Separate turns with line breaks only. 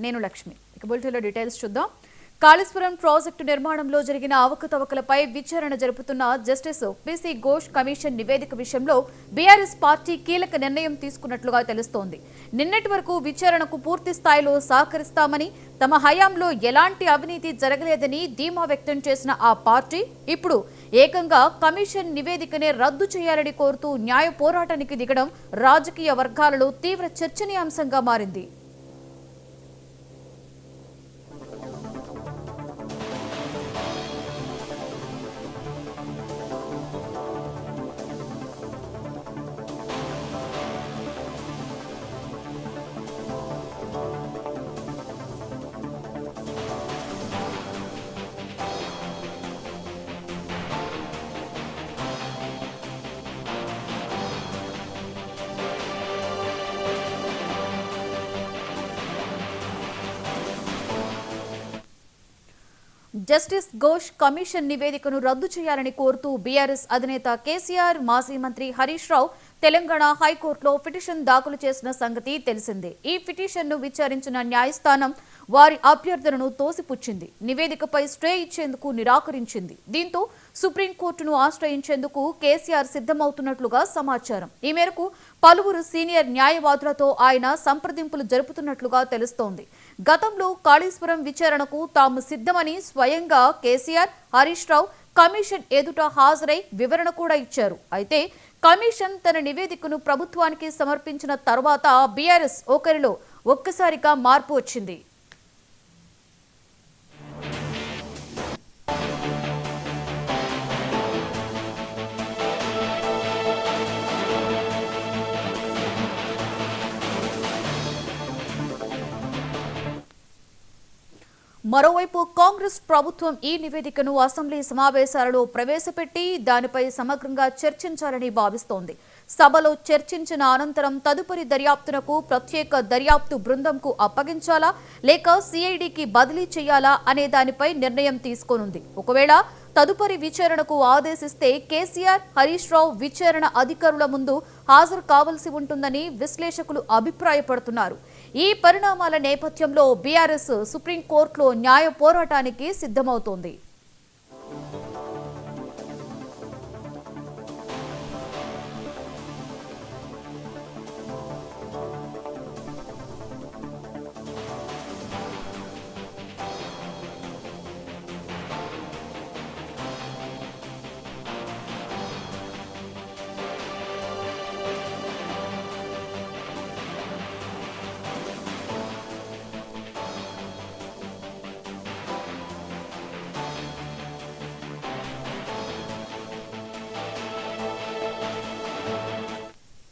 నేను లక్ష్మి. ఇక బులెటిన్లో డీటెయిల్స్ చూద్దాం. కాళేశ్వరం ప్రాజెక్టు నిర్మాణంలో జరిగిన అవకతవకలపై విచారణ జరుపుతున్న జస్టిస్ పిసి ఘోష్ కమిషన్ నివేదిక విషయంలో బీఆర్ఎస్ పార్టీ కీలక నిర్ణయం తీసుకున్నట్లుగా తెలుస్తోంది. నిన్నటి వరకు విచారణకు పూర్తి స్థాయిలో సహకరిస్తామని, తమ హయాంలో ఎలాంటి అవినీతి జరగలేదని ధీమా వ్యక్తం చేసిన ఆ పార్టీ ఇప్పుడు ఏకంగా కమిషన్ నివేదికనే రద్దు చేయాలని కోరుతూ న్యాయ పోరాటానికి దిగడం రాజకీయ వర్గాలలో తీవ్ర చర్చనీయాంశంగా మారింది. జస్టిస్ ఘోష్ కమిషన్ నివేదికను రద్దు చేయాలని కోరుతూ బీఆర్ఎస్ అధినేత కేసీఆర్, మాజీ మంత్రి హరీష్ రావు తెలంగాణ హైకోర్టులో పిటిషన్ దాఖలు చేసిన సంగతి తెలిసిందే. ఈ పిటిషన్ను విచారించిన న్యాయస్థానం వారి అభ్యర్థనను తోసిపుచ్చింది. నివేదికపై స్టే ఇచ్చేందుకు నిరాకరించింది. దీంతో సుప్రీంకోర్టును ఆశ్రయించేందుకు కేసీఆర్ సిద్ధమవుతున్నట్లుగా సమాచారం. ఈ మేరకు పలువురు సీనియర్ న్యాయవాదులతో ఆయన సంప్రదింపులు జరుపుతున్నట్లుగా తెలుస్తోంది. గతంలో కాళేశ్వరం విచారణకు తాము సిద్ధమని స్వయంగా కేసీఆర్, హరీష్ రావు కమిషన్ ఎదుట హాజరై వివరణ కూడా ఇచ్చారు. అయితే కమిషన్ తన నివేదికను ప్రభుత్వానికి సమర్పించిన తర్వాత బీఆర్ఎస్ ఒకరిలో ఒక్కసారిగా మార్పు వచ్చింది. మరోవైపు కాంగ్రెస్ ప్రభుత్వం ఈ నివేదికను అసెంబ్లీ సమావేశాలలో ప్రవేశపెట్టి దానిపై సమగ్రంగా చర్చించాలని భావిస్తోంది. సభలో చర్చించిన అనంతరం తదుపరి దర్యాప్తునకు ప్రత్యేక దర్యాప్తు బృందంకు అప్పగించాలా లేక సిఐడికి బదిలీ చేయాలా అనే దానిపై నిర్ణయం తీసుకోనుంది. ఒకవేళ తదుపరి విచారణకు ఆదేశిస్తే కేసీఆర్, హరీష్ రావు విచారణ అధికారుల ముందు హాజరు కావాల్సి ఉంటుందని విశ్లేషకులు అభిప్రాయపడుతున్నారు. ఈ పరిణామాల నేపథ్యంలో బీఆర్ఎస్ సుప్రీంకోర్టులో న్యాయ పోరాటానికి సిద్ధమవుతోంది.